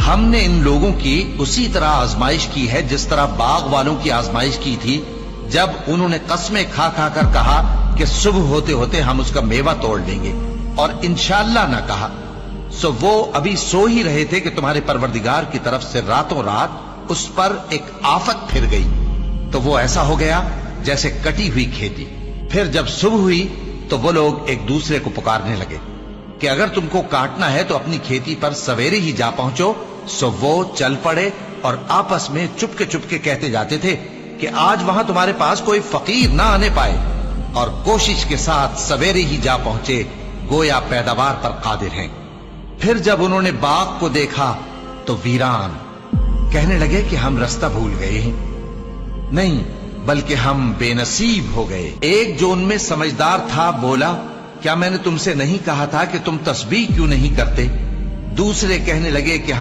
हमने इन लोगों की उसी तरह आजमाइश की है जिस तरह बाग वालों की आजमाइश की थी, जब उन्होंने कस्में खा खा कर कहा कि सुबह होते होते हम उसका मेवा तोड़ लेंगे और इंशाअल्लाह ना कहा। सो वो अभी सो ही रहे थे कि तुम्हारे परवरदिगार की तरफ से रातों रात उस पर एक आफत फिर गई, तो वो ऐसा हो गया जैसे कटी हुई खेती। फिर जब सुबह हुई तो वो लोग एक दूसरे को पुकारने लगे कि अगर तुमको काटना है तो अपनी खेती पर सवेरे ही जा पहुंचो। सो वो चल पड़े और आपस में चुपके कहते जाते थे कि आज वहां तुम्हारे पास कोई फकीर ना आने पाए, और कोशिश के साथ सवेरे ही जा पहुंचे, गोया पैदावार पर कादिर हैं। फिर जब उन्होंने बाग को देखा तो वीरान, कहने लगे कि हम रास्ता भूल गए हैं। नहीं, बल्कि हम बेनसीब हो गए। एक जो उनमें समझदार था बोला, क्या मैंने तुमसे नहीं कहा था कि तुम तस्बीह क्यों नहीं करते? दूसरे कहने लगे कि